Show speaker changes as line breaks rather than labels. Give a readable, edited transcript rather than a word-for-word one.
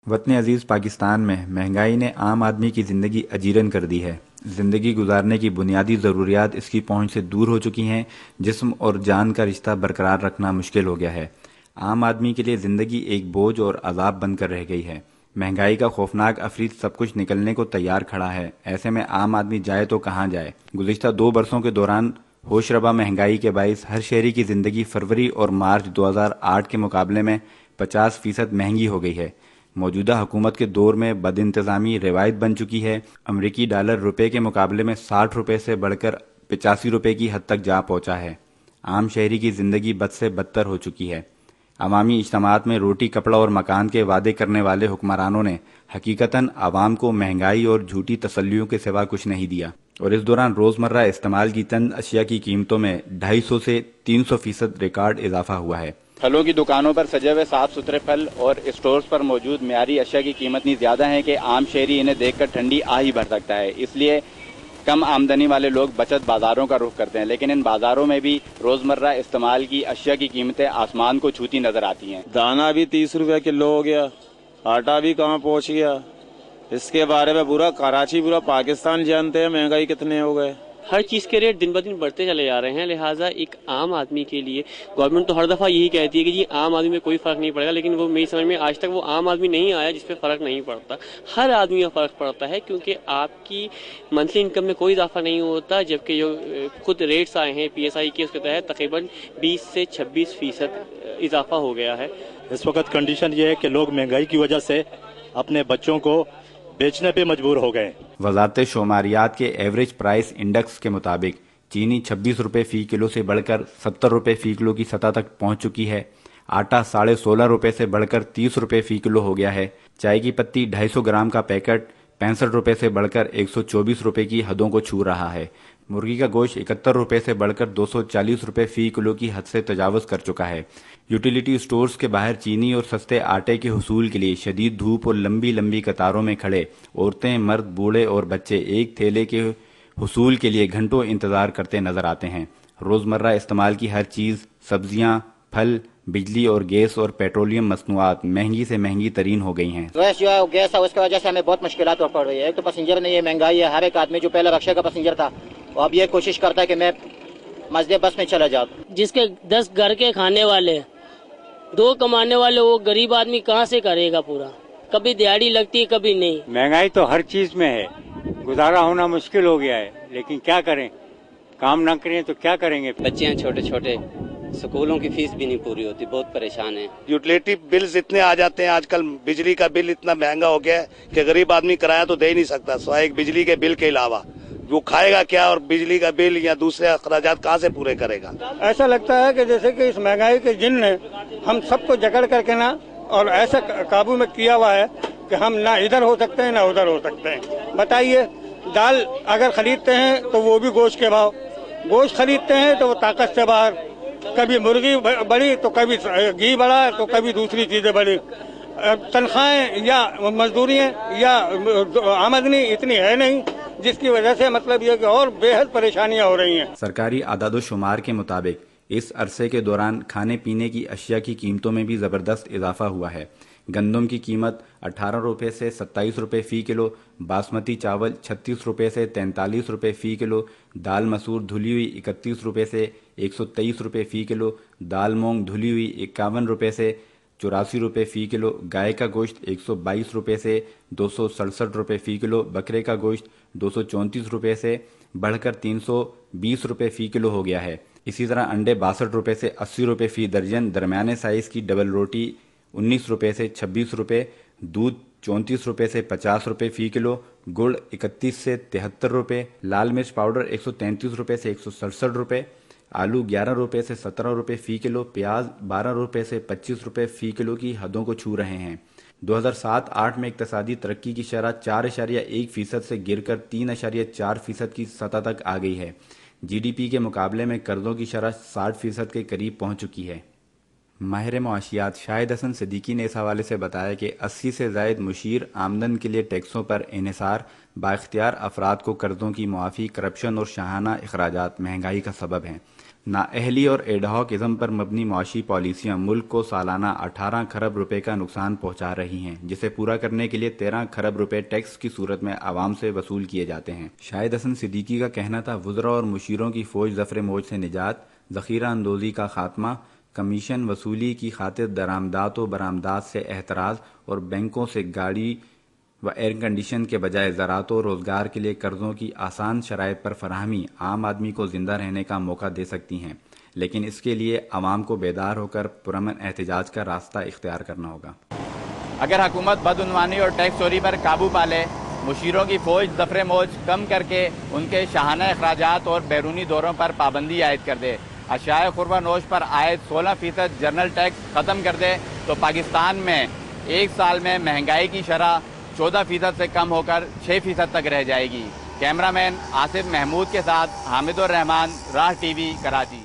وطن عزیز پاکستان میں مہنگائی نے عام آدمی کی زندگی اجیرن کر دی ہے۔ زندگی گزارنے کی بنیادی ضروریات اس کی پہنچ سے دور ہو چکی ہیں۔ جسم اور جان کا رشتہ برقرار رکھنا مشکل ہو گیا ہے۔ عام آدمی کے لیے زندگی ایک بوجھ اور عذاب بن کر رہ گئی ہے۔ مہنگائی کا خوفناک عفریت سب کچھ نکلنے کو تیار کھڑا ہے۔ ایسے میں عام آدمی جائے تو کہاں جائے؟ گزشتہ 2 برسوں کے دوران ہوش ربا مہنگائی کے باعث ہر شہری کی زندگی فروری اور مارچ 2008 کے مقابلے میں 50% مہنگی ہو گئی ہے۔ موجودہ حکومت کے دور میں بد انتظامی روایت بن چکی ہے۔ امریکی ڈالر روپے کے مقابلے میں 60 روپے سے بڑھ کر 85 روپے کی حد تک جا پہنچا ہے۔ عام شہری کی زندگی بد سے بدتر ہو چکی ہے۔ عوامی اجتماعات میں روٹی کپڑا اور مکان کے وعدے کرنے والے حکمرانوں نے حقیقتاً عوام کو مہنگائی اور جھوٹی تسلیوں کے سوا کچھ نہیں دیا، اور اس دوران روزمرہ استعمال کی چند اشیاء کی قیمتوں میں 250 سے 300% ریکارڈ اضافہ ہوا ہے۔
پھلوں کی دکانوں پر سجے ہوئے صاف ستھرے پھل اور اسٹورز پر موجود معیاری اشیاء کی قیمت اتنی زیادہ ہے کہ عام شہری انہیں دیکھ کر ٹھنڈی آ ہی بھر سکتا ہے۔ اس لیے کم آمدنی والے لوگ بچت بازاروں کا رخ کرتے ہیں، لیکن ان بازاروں میں بھی روزمرہ استعمال کی اشیاء کی قیمتیں آسمان کو چھوتی نظر آتی ہیں۔
دانا بھی 30 روپے کلو ہو گیا، آٹا بھی کہاں پہنچ گیا۔ اس کے بارے میں پورا کراچی پورا پاکستان جانتے ہیں مہنگائی کتنے ہو گئے۔
ہر چیز کے ریٹ دن بدن بڑھتے چلے جا رہے ہیں، لہٰذا ایک عام آدمی کے لیے گورنمنٹ تو ہر دفعہ یہی کہتی ہے کہ جی عام آدمی میں کوئی فرق نہیں پڑے گا، لیکن وہ میری سمجھ میں آج تک وہ عام آدمی نہیں آیا جس پہ فرق نہیں پڑتا۔ ہر آدمی کا فرق پڑتا ہے، کیونکہ آپ کی منتھلی انکم میں کوئی اضافہ نہیں ہوتا، جبکہ جو خود ریٹس آئے ہیں PSI کے اس کے تحت تقریباً 20 سے 26% اضافہ ہو گیا ہے۔
اس وقت کنڈیشن یہ ہے کہ لوگ مہنگائی کی وجہ سے اپنے بچوں کو بیچنے پہ مجبور ہو گئے۔ وزارت
شماریات کے ایوریج پرائس انڈیکس کے مطابق چینی 26 روپے فی کلو سے بڑھ کر 70 روپے فی کلو کی سطح تک پہنچ چکی ہے۔ آٹا 16.5 روپے سے بڑھ کر 30 روپے فی کلو ہو گیا ہے۔ چائے کی پتی 250 گرام کا پیکٹ 65 روپے سے بڑھ کر 124 روپے کی حدوں کو چھو رہا ہے۔ مرغی کا گوشت 71 روپے سے بڑھ کر 240 روپے فی کلو کی حد سے تجاوز کر چکا ہے۔ یوٹیلیٹی سٹورز کے باہر چینی اور سستے آٹے کے حصول کے لیے شدید دھوپ اور لمبی لمبی قطاروں میں کھڑے عورتیں، مرد، بوڑھے اور بچے ایک تھیلے کے حصول کے لیے گھنٹوں انتظار کرتے نظر آتے ہیں۔ روزمرہ استعمال کی ہر چیز، سبزیاں، پھل، بجلی اور گیس اور پیٹرولیم مصنوعات مہنگی سے مہنگی ترین ہو گئی ہیں۔
گیس جو ہے گیس ہے اس کی وجہ سے ہمیں بہت مشکلات پڑ رہی ہے۔ ایک تو پیسنجر نے یہ مہنگائی ہے، ہر ایک آدمی جو پہلے رکشے کا پیسنجر تھا وہ اب یہ کوشش کرتا ہے کہ میں مزدے بس میں چلا جاؤں۔
جس کے 10 گھر کے کھانے والے، 2 کمانے والے، وہ غریب آدمی کہاں سے کرے گا پورا؟ کبھی دیہڑی لگتی ہے کبھی نہیں۔
مہنگائی تو ہر چیز میں ہے، گزارا ہونا مشکل ہو گیا ہے، لیکن کیا کریں، کام نہ کریں تو کیا کریں گے۔
بچے ہیں چھوٹے چھوٹے، سکولوں کی فیس بھی نہیں پوری ہوتی، بہت پریشان ہیں۔
یوٹیلیٹی بلز اتنے آ جاتے ہیں، آج کل بجلی کا بل اتنا مہنگا ہو گیا ہے کہ غریب آدمی کرایہ تو دے ہی نہیں سکتا سوائے ایک بجلی کے بل کے علاوہ۔ وہ کھائے گا کیا اور بجلی کا بل یا دوسرے اخراجات کہاں سے پورے کرے گا؟
ایسا لگتا ہے کہ جیسے کہ اس مہنگائی کے جن نے ہم سب کو جکڑ کر کے نا اور ایسا قابو میں کیا ہوا ہے کہ ہم نہ ادھر ہو سکتے ہیں نہ ادھر ہو سکتے ہیں۔ بتائیے، دال اگر خریدتے ہیں تو وہ بھی گوشت کے بھاؤ، گوشت خریدتے ہیں تو وہ طاقت سے باہر، کبھی مرغی بڑھی تو کبھی گھی بڑھا تو کبھی دوسری چیزیں بڑھی۔ تنخواہیں یا مزدوریاں یا آمدنی اتنی ہے نہیں، جس کی وجہ سے مطلب یہ کہ اور بے حد پریشانیاں ہو رہی ہیں۔
سرکاری اعداد و شمار کے مطابق اس عرصے کے دوران کھانے پینے کی اشیاء کی قیمتوں میں بھی زبردست اضافہ ہوا ہے۔ گندم کی قیمت 18 روپے سے 27 روپے فی کلو، باسمتی چاول 36 روپے سے 43 روپے فی کلو، دال مسور دھلی ہوئی 31 روپے سے 123 روپے فی کلو، دال مونگ دھلی ہوئی 51 روپے سے 84 روپے فی کلو، گائے کا گوشت 122 روپے سے 267 روپے فی کلو، بکرے کا گوشت 234 روپے سے بڑھ کر 320 روپے فی کلو ہو گیا ہے۔ اسی طرح انڈے 62 روپے سے 80 روپے فی درجن، درمیانے سائز کی ڈبل روٹی 19 روپے سے 26 روپے، دودھ 34 روپے سے 50 روپے فی کلو، گڑ 31 سے 73 روپے، لال مرچ پاؤڈر 133 روپے سے 167 روپے، آلو 11 روپے سے 17 روپے فی کلو، پیاز 12 روپے سے 25 روپے فی کلو کی حدوں کو چھو رہے ہیں۔ 2007-08 میں اقتصادی ترقی کی شرح 4.1% سے گر کر 3.4% کی سطح تک آ گئی ہے۔ GDP کے مقابلے میں قرضوں کی شرح 60% کے قریب پہنچ چکی ہے۔ ماہر معاشیات شاہد حسن صدیقی نے اس حوالے سے بتایا کہ 80 سے زائد مشیر آمدن کے لیے ٹیکسوں پر انحصار بااختیار افراد کو قرضوں کی معافی، کرپشن اور شاہانہ اخراجات مہنگائی کا سبب ہیں۔ نااہلی اور ایڈہاکزم پر مبنی معاشی پالیسیاں ملک کو سالانہ 18 کھرب روپے کا نقصان پہنچا رہی ہیں، جسے پورا کرنے کے لیے 13 کھرب روپے ٹیکس کی صورت میں عوام سے وصول کیے جاتے ہیں۔ شاہد حسن صدیقی کا کہنا تھا وزراء اور مشیروں کی فوج ظفر موج سے نجات، ذخیرہ اندوزی کا خاتمہ، کمیشن وصولی کی خاطر درآمدات و برآمدات سے احتراز اور بینکوں سے گاڑی و ایئر کنڈیشن کے بجائے زراعت و روزگار کے لیے قرضوں کی آسان شرائط پر فراہمی عام آدمی کو زندہ رہنے کا موقع دے سکتی ہیں، لیکن اس کے لیے عوام کو بیدار ہو کر پرامن احتجاج کا راستہ اختیار کرنا ہوگا۔
اگر حکومت بدعنوانی اور ٹیکس چوری پر قابو پا لے، مشیروں کی فوج ظفر موج کم کر کے ان کے شاہانہ اخراجات اور بیرونی دوروں پر پابندی عائد کر دے، اشیاء خوردہ نوش پر عائد 16% جنرل ٹیکس ختم کر دے، تو پاکستان میں ایک سال میں مہنگائی کی شرح 14% سے کم ہو کر 6% تک رہ جائے گی۔ کیمرہ مین آصف محمود کے ساتھ حامد الرحمان، راہ ٹی وی، کراچی۔